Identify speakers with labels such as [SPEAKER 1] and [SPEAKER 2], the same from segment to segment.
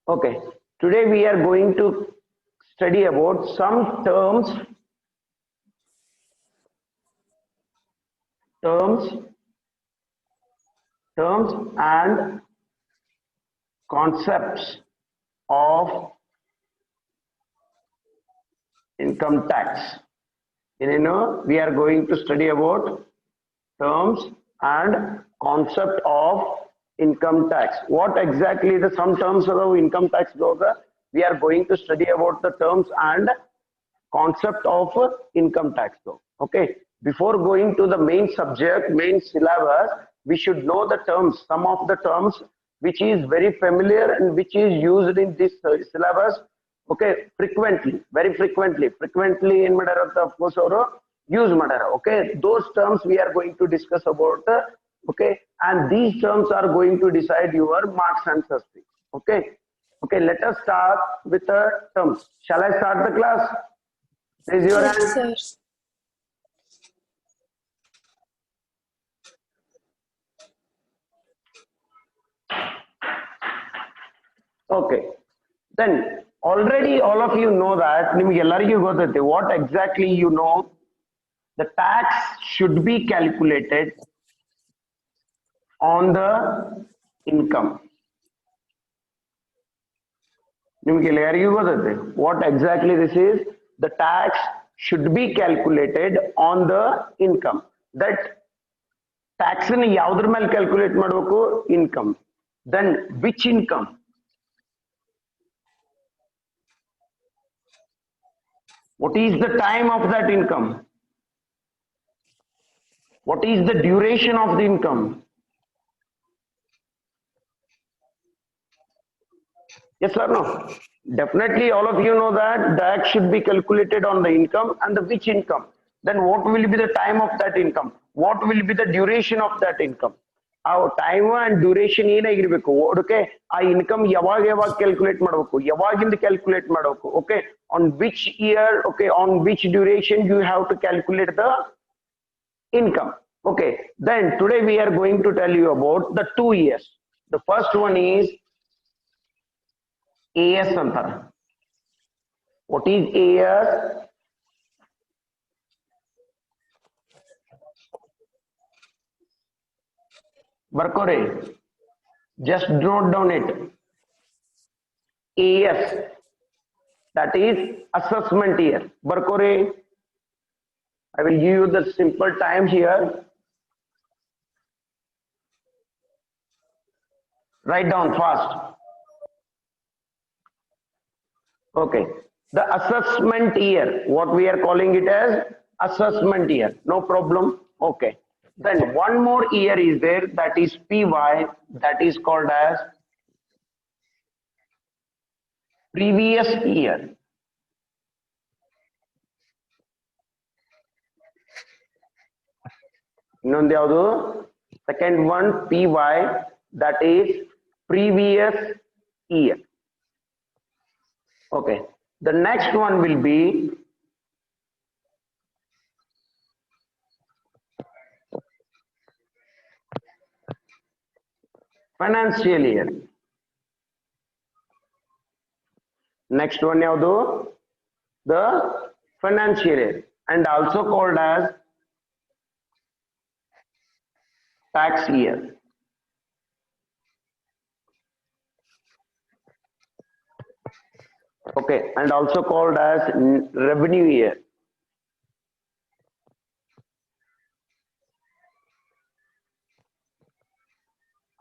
[SPEAKER 1] Okay, today we are going to study about some terms, and concepts of income tax. We are going to study about terms and concept of income tax. What exactly the some terms of income tax hoga? We are going to study about the terms and concept of income tax though. Okay, before going to the main subject, main syllabus, we should know the terms, some of the terms which is very familiar and which is used in this syllabus. Okay, frequently, very frequently in matter of course or use matter. Okay, those terms we are going to discuss about. Okay, and these terms are going to decide your marks and success. Okay, okay, let us start with the terms. Shall I start the class? Raise your
[SPEAKER 2] Yes,
[SPEAKER 1] hand.
[SPEAKER 2] sir.
[SPEAKER 1] Okay. Then already all of you know that what exactly you know. The tax should be calculated on the income. What exactly this is? The tax should be calculated on the income. That tax in yaudr ಮೇಲೆ calculate ಮಾಡಬೇಕು income. Then which income? What is the time of that income? What is the duration of the income? Yes or no? Definitely all of you know that tax should be calculated on the income and the which income. Then what will be the time of that income? What will be the duration of that income? Our time and duration ಏನಾಗಿರ್ಬೇಕು okay ಆ income ಯಾವಾಗ calculate ಮಾಡಬೇಕು ಯಾವಾಗಿಂದ calculate ಮಾಡಬೇಕು okay on which year okay on which duration you have to calculate the income. Okay, then today we are going to tell you about the 2 years. The first one is AS antar. What is AS? Barkore, just note down it. AS, that is assessment year. Barkore, I will give you the simple time here. Write down fast. Okay, the assessment year, what we are calling it as assessment year, no problem. Okay, then one more year is there, that is PY, that is called as previous year. ಇನ್ನೊಂದು ಯಾವುದು second one PY, that is previous year. Okay, the next one will be financial year. Next one ಯಾವುದು the financial year and also called as tax year. Okay, and also called as revenue year.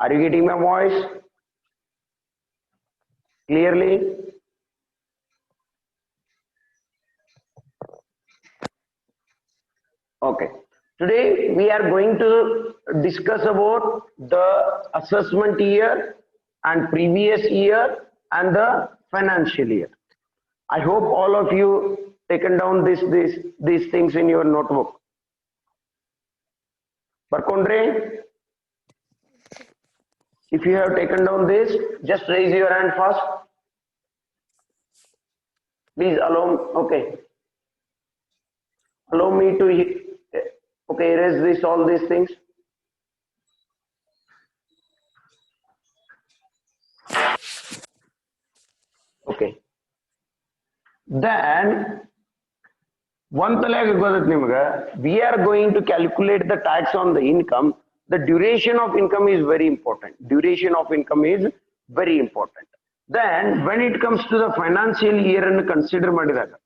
[SPEAKER 1] Are you getting my voice clearly? Okay, today we are going to discuss about the assessment year and previous year and the financial year. I hope all of you taken down these things in your notebook. Barkondre, if you have taken down this, just raise your hand first. Please allow, okay. Allow me to, okay, erase this, all these things. Okay. Then one we are going to calculate the tax on the income. The duration of income is very important. Duration of income is very important. Then when it comes to the financial year and consider madidaga,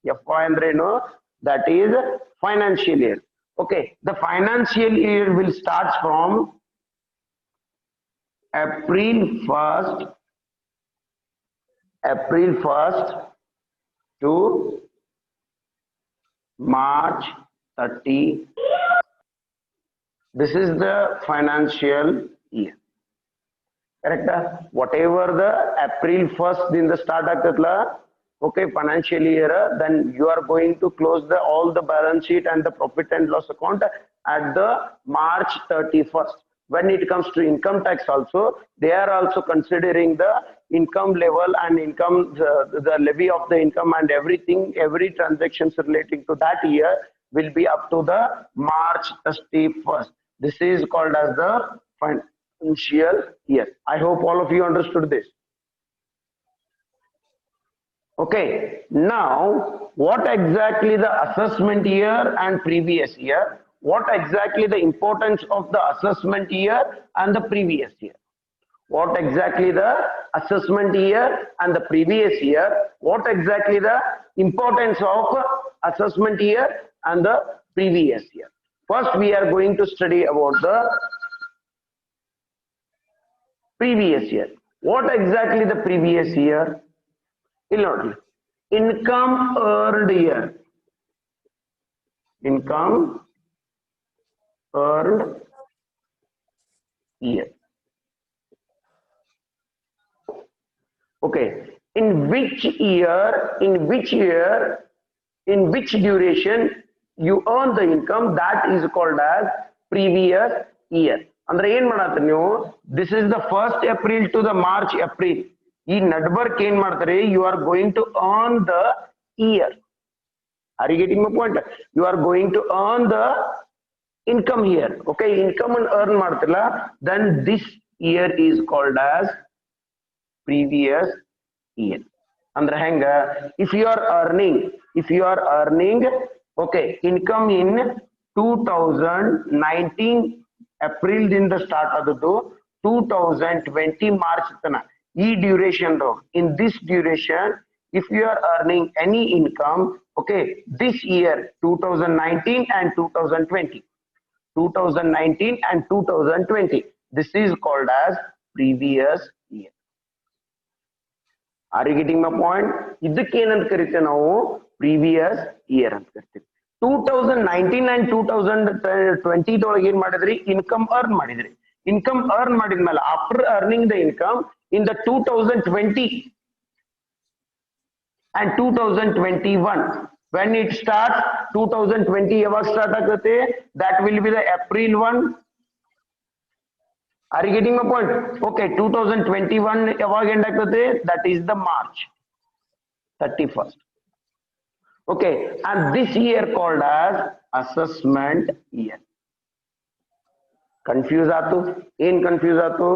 [SPEAKER 1] FY andre no, that is financial year. Okay, the financial year will start from April 1st to March 30. This is the financial year. Correct? Whatever the April 1st in the start agtatla, okay, financial year, then you are going to close the all the balance sheet and the profit and loss account at the March 31st. When it comes to income tax also, they are also considering the income level and income, the levy of the income and everything, every transactions relating to that year will be up to the March 31st. This is called as the financial year. I hope all of you understood this. Okay, now what exactly the assessment year and previous year? What exactly the importance of the assessment year and the previous year? What exactly the assessment year and the previous year? What exactly the importance of assessment year and the previous year? First, we are going to study about the previous year. What exactly the previous year? Income earned year. Income earned year. Okay, in which duration you earn the income, that is called as previous year. Andre ಏನು ಮಾಡತ್ತೀರಿ ನೀವು, this is the 1st April to the March April. ಈ ನಡ್ಬರ್ಕ್ ಏನ್ ಮಾಡ್ತಾರೆ, you are going to earn the year. Are you getting my point? You are going to earn the income here. Okay, income and earn ಮಾಡ್ತಿಲ್ಲ, then this year is called as previous year. Andre henga, if you are earning okay, income in 2019 April ದಿಂದ start ಆದದ್ದು 2020 March ತನ ಈ duration ro. In this duration, if you are earning any income, okay, this year 2019 and 2020, this is called as previous year. Are you getting my point? ಇದಕ್ಕೆ ಏನಂತ ಕರಿತೇವೆ ನಾವು, previous year ಅಂತ ಕರಿತೀವಿ. 2019 and 2020 ದೊಳಗೆ ಏನ್ ಮಾಡಿದ್ರಿ, ಇನ್ಕಮ್ ಅರ್ನ್ ಮಾಡಿದ್ರಿ. ಇನ್ಕಮ್ ಅರ್ನ್ ಮಾಡಿದ್ಮೇಲೆ after earning the income in the 2020 and 2021, when it starts 2020 ಯಾವಾಗ ಸ್ಟಾರ್ಟ್ ಆಗುತ್ತೆ, that will be the April 1. Are you getting my point? Okay, 2021 ಯಾವಾಗ ಎಂಡ್ ಆಗ್ತದೆ, that is the March 31st. Okay, and this year called as assessment year. Confuse aatu? ಏನು confuse aatu?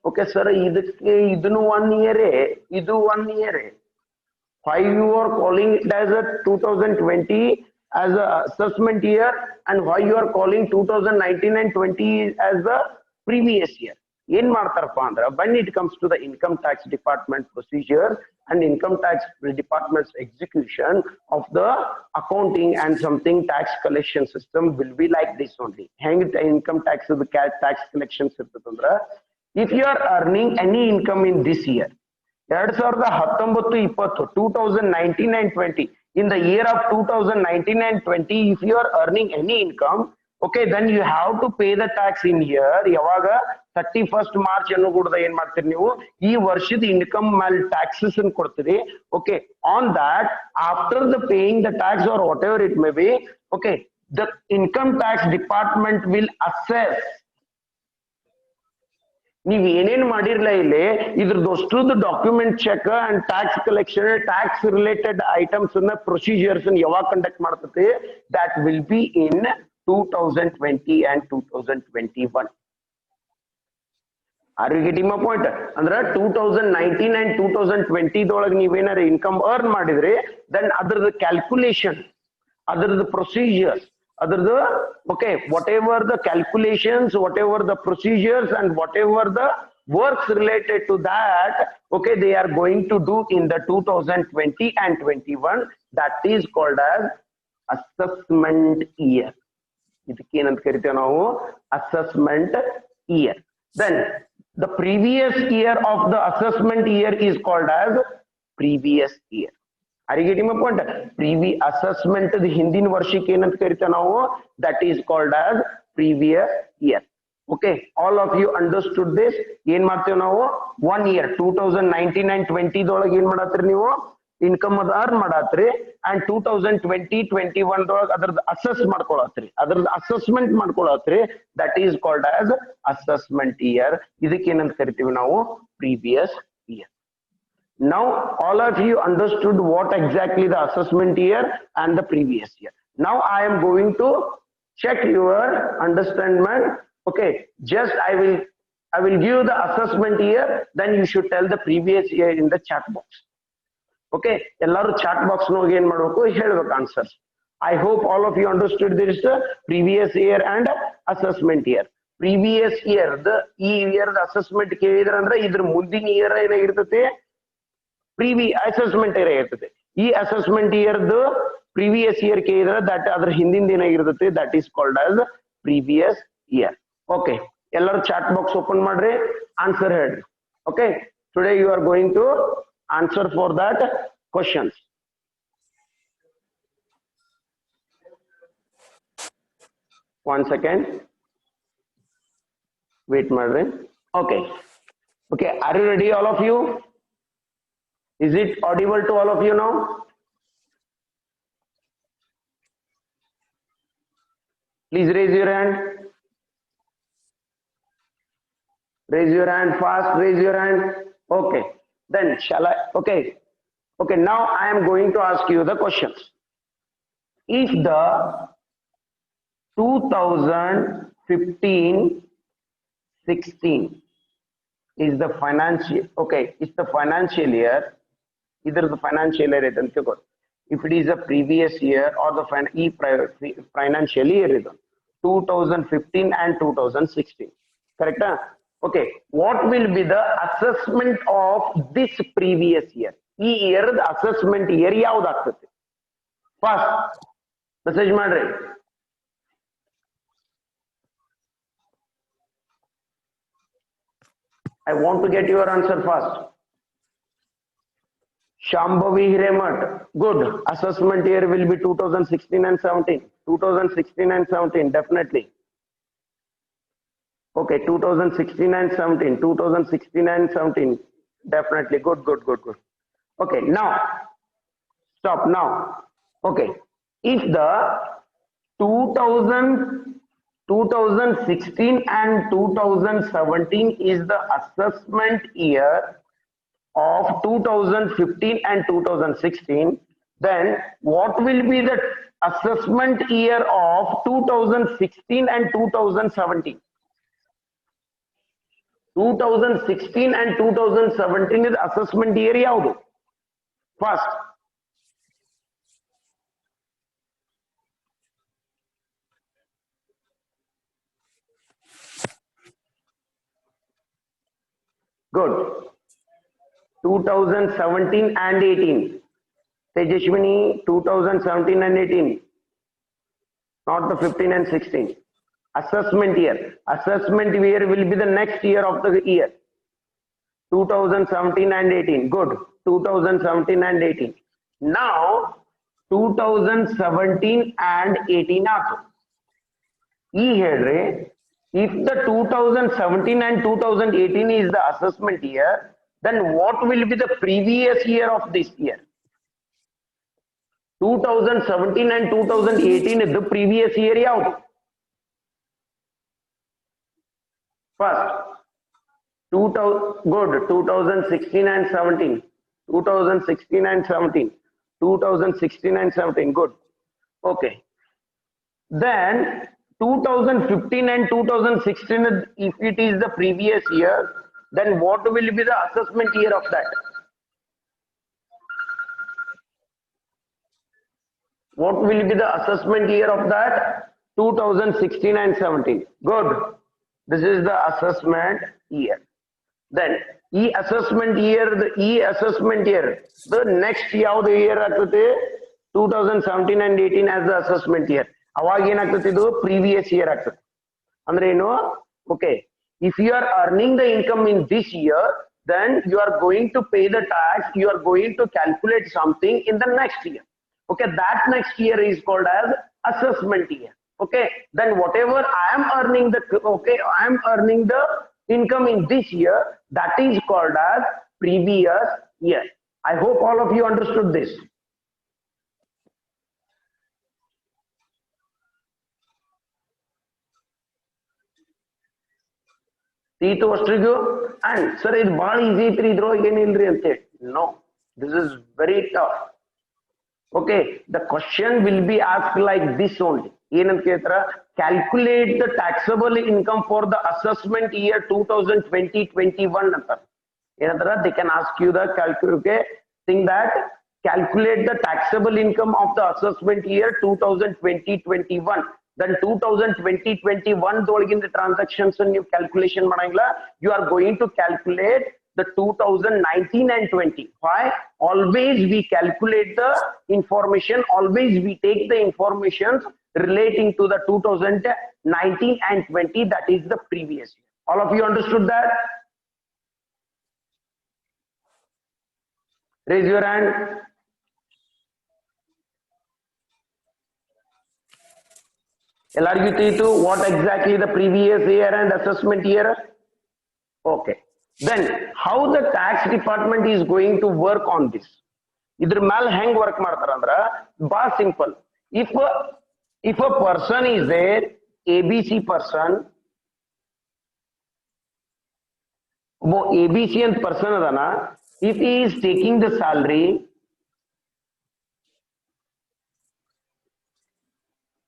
[SPEAKER 1] Okay sir, ಇದಕ್ಕೆ ಇದನ್ನು 1 year, ಇದು 1 year. Why you are calling it as a 2020 as a assessment year, and why you are calling 2019 and 20 as the previous year? ಏನ್ ಮಾಡ್ತಾರಪ್ಪ ಅಂದ್ರೆ, when it comes to the income tax department procedure and income tax department's execution of the accounting and something tax collection system will be like this only. Hang income tax the tax collection system. If you are earning any income in this year 2019 and 20, in the year of 2019 and 20, if you are earning any income, okay, then you have to pay the tax in here. ಯಾವಾಗ 31st March ಅನ್ನು ಕೂಡ ಏನ್ ಮಾಡ್ತೀರಿ ನೀವು, ಈ ವರ್ಷದ income ಮೇಲೆ taxes ಅನ್ನು ಕೊಡ್ತೀರಿ. Okay, on that, after the paying the tax or whatever it may be, okay, the income tax department will assess. ನೀವು ಏನೇನ್ ಮಾಡಿರ್ಲ ಇಲ್ಲಿ ಇದ್ರದಷ್ಟು document check and tax collection, tax related items ಅನ್ನ ಪ್ರೊಸೀಜರ್ಸ್ ಯಾವಾಗ ಕಂಡಕ್ಟ್ ಮಾಡ್ತದೆ, that will be in 2020 and 2021. Are you getting my point? Andre 2019 and 2020 ದೊಳಗೆ ನೀವೇನಾರ income earn ಮಾಡಿದ್ರೆ then ಅದರ calculation, ಅದರ procedures, ಅದರ okay, whatever the calculations, whatever the procedures and whatever the works related to that, okay, they are going to do in the 2020 and 21, that is called as assessment year. ಇದಕ್ಕೆ ಏನಂತ ಕರಿತೇವೆ ನಾವು assessment year. Then the previous year of the assessment year is called as previous year. Are you getting my point? Previous assessment the ಹಿಂದಿನ ವರ್ಷಕ್ಕೆ ಏನಂತ ಕರಿತೇವೆ ನಾವು, that is called as previous year. Okay, all of you understood this. ಏನ್ ಮಾಡ್ತೇವೆ ನಾವು 1 year 2019 and 20 ದೊಳಗೆ ಏನ್ ಮಾಡತ್ತೀರಿ ನೀವು ಇನ್ಕಮ್ ಅದ ಅರ್ನ್ ಮಾಡತ್ರಿ, ಅಂಡ್ 2020 21 ದೊಳಗೆ ಅದ್ರದ್ದು ಅಸೆಸ್ ಮಾಡ್ಕೊಳತ್ರಿ, ಅದ್ರದ್ದು ಅಸೆಸ್ಮೆಂಟ್ ಮಾಡ್ಕೊಳತ್ರಿ, that is called as assessment year. ಇದಕ್ಕೆ ಏನಂತ ಕರಿತೀವಿ ನಾವು previous year. Now all of you understood what exactly the assessment year and the previous year. Now I am going to check your understanding. Okay, just I will give the assessment year, then you should tell the previous year in the chat box. Okay, ellaru chat box noge ಏನು ಮಾಡಬೇಕು ಹೇಳಬೇಕು answers. I hope all of you understood this previous year and assessment year. Previous year the ಈ year assessment ಕೇಳಿದ್ರೆ ಅಂದ್ರೆ ಇದ್ರ ಮುಂದಿನ year ಏನಾಗಿರ್ತದೆ previous assessment ಇರ್ತದೆ. ಈ ಅಸೆಸ್ಮೆಂಟ್ ಇಯರ್ದು ಪ್ರೀವಿಯಸ್ ಇಯರ್ ಕೇಳಿದ್ರೆ ದಟ್ ಅದ್ರ ಹಿಂದಿನ ಏನಾಗಿರ್ತದೆ that is called as previous year. Okay, ಎಲ್ಲರೂ ಚಾಟ್ ಬಾಕ್ಸ್ ಓಪನ್ ಮಾಡ್ರಿ, ಆನ್ಸರ್ ಹೇಳ್ರಿ. Okay, today you are going to answer for that questions. One second, wait madre. Okay, okay, are you ready all of you? Is it audible to all of you now? Please raise your hand. Raise your hand fast, raise your hand. Okay, then shall I? Okay, okay, now I am going to ask you the questions. If the 2015-16 is the financial, okay, it's the financial year, either the financial year is if it is the previous year or the financial year is 2015 and 2016, correct? Okay, what will be the assessment of this previous year? ಈ year the assessment year ಯಾವುದು ಆಗ್ತದೆ? First message ಮಾಡ್ರಿ. I want to get your answer fast. Shambhavi Hiremat, good. Assessment year will be 2016 and 17. 2016 and 17, definitely. Okay, 2016 and 17, 2016 and 17, definitely. Good, good, good, good. Okay, now, stop now. Okay, if the 2016 and 2017 is the assessment year of 2015 and 2016, then what will be the assessment year of 2016 and 2017? 2016 and 2017 is assessment year ಯಾವುದು? First, good. 2017 and 18. Tejashwini, 2017 and 18, not the 15 and 16. Assessment year. Assessment year will be the next year of the year. 2017 and 18. Good. 2017 and 18. Now 2017 and 18 also. If the 2017 and 2018 is the assessment year, then what will be the previous year of this year? 2017 and 2018 is the previous year ಯಾವುದು? First, 2000, good. 2016 and 17, 2016 and 17, 2016 and 17, good. Okay, then 2015 and 2016, if it is the previous year, then what will be the assessment year of that? What will be the assessment year of that? 2016 and 17. Good. This is the assessment year. Then assessment year, the next year ಆಗ್ತದೆ 2017 and 18 as the assessment year. ಅವಾಗ ಏನಾಗ್ತದೆ ಇದು previous year ಆಗ್ತದೆ. ಅಂದ್ರೆ ಏನು? Okay, if you are earning the income in this year, then you are going to pay the tax, you are going to calculate something in the next year. Okay, that next year is called as assessment year. Okay, then whatever I am earning the income in this year, that is called as previous year. I hope all of you understood this. Teetu Astrigu and sir, it's very easy to no, this is very tough. Okay, the question will be asked like this only. Calculate the taxable income for the assessment year 2020-21. They can ask you the thing that calculate the taxable income of the assessment year 2020-21. Then 2020-21 in the transactions and new calculation you are going to calculate the 2019 and 20. Why? Always we calculate the information, always we take the information relating to the 2019 and 20, that is the previous year. All of you understood that? Raise your hand. What exactly the previous year and assessment year? Okay. Then how the tax department is going to work on this? Idr mal hang work martarandra ba simple. If a person is there, ABC person, wo ABC and person adana, if he is taking the salary,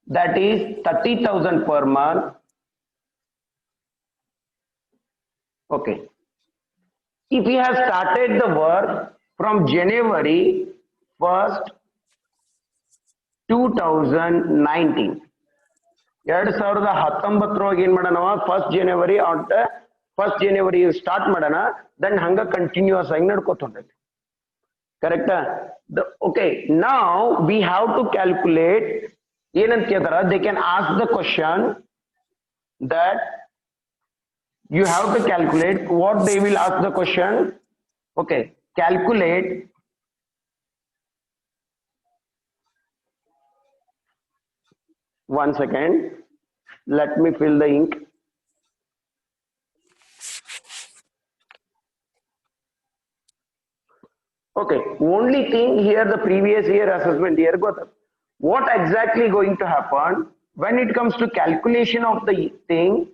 [SPEAKER 1] that is 30,000 per month. Okay. If he has started the work from January 1st, 2019, 1st January start madana, then hanga continuous agi nadkothondade. Correct? Okay, now we have to calculate. They can ask the question that you have to calculate. What they will ask the question? Okay, calculate one second, let me fill the ink. Okay, only thing here, the previous year assessment year got up. What exactly going to happen when it comes to calculation of the thing?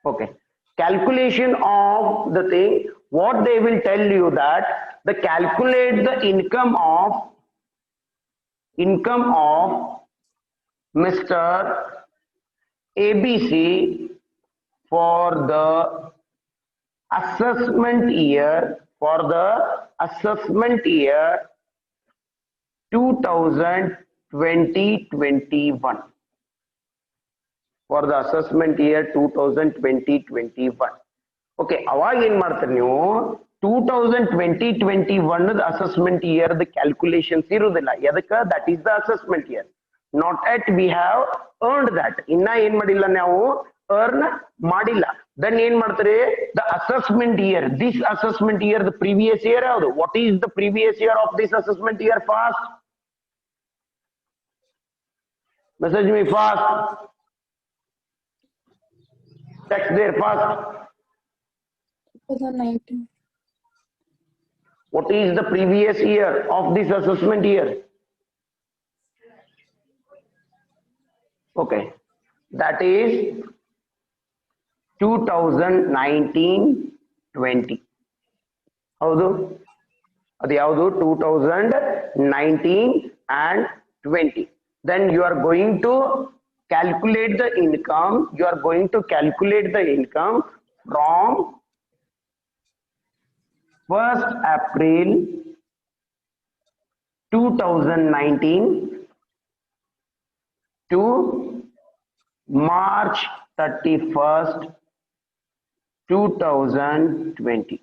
[SPEAKER 1] Okay, calculation of the thing, what they will tell you that the calculate the income of Mr. ABC for the assessment year 2020-21. For the assessment year 2020-21. Okay, avag en martare neevu 2020-21 the assessment year the calculations irudilla. Yadaka that is the assessment year. Not yet we have earned that. Inna en madilla ನಾವು earn madilla. Then en martare the assessment year. This assessment year the previous year yavadu? What is the previous year of this assessment year? Fast. Message me fast. Text there fast.
[SPEAKER 2] 2019.
[SPEAKER 1] What is the previous year of this assessment year? Okay, that is 2019-20. ಹೌದು, ಅದು ಯಾವುದು? 2019 and 20. Then you are going to calculate the income. You are going to calculate the income from 1st April 2019 to March 31st 2020.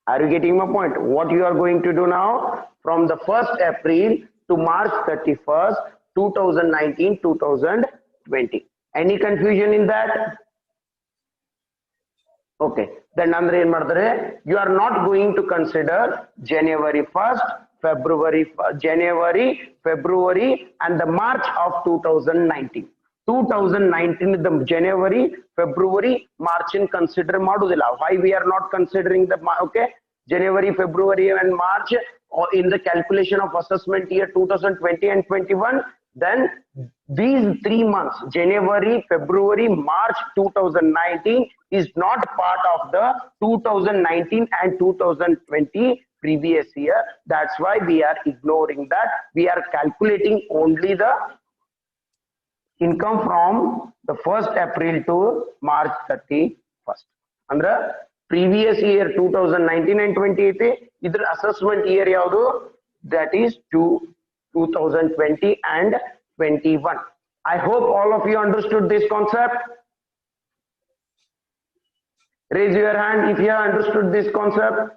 [SPEAKER 1] Are you getting my point? What you are going to do now, from the 1st April to March 31st 2019-2020. Any confusion in that? Okay, then andre en madare, you are not going to consider January 1st, January, February and the March of 2019. 2019 the January, February, March in consider madudilla. Why we are not considering the okay January, February and March or in the calculation of assessment year 2020 and 21? Then these 3 months, January, February, March 2019 is not part of the 2019 and 2020 previous year. That's why we are ignoring that. We are calculating only the income from the 1st April to March 31st. Andra previous year 2019 and 20 either assessment year yaudu, that is 2020 and 21. I hope all of you understood this concept. Raise your hand if you have understood this concept.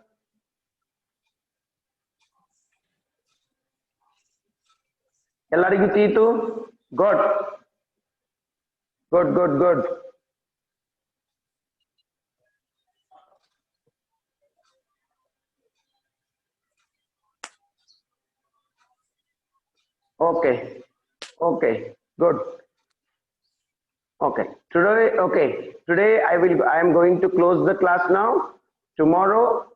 [SPEAKER 1] Ellarigu teetu? Good. Good. Okay, good. Okay, today I am going to close the class now. Tomorrow,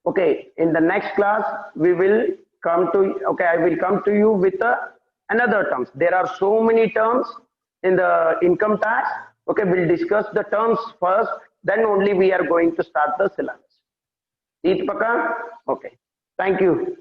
[SPEAKER 1] okay, in the next class we will come to, okay, I will come to you with another terms. There are so many terms in the income tax. Okay, we'll discuss the terms first, then only we are going to start the syllabus. Each paka? Okay, thank you.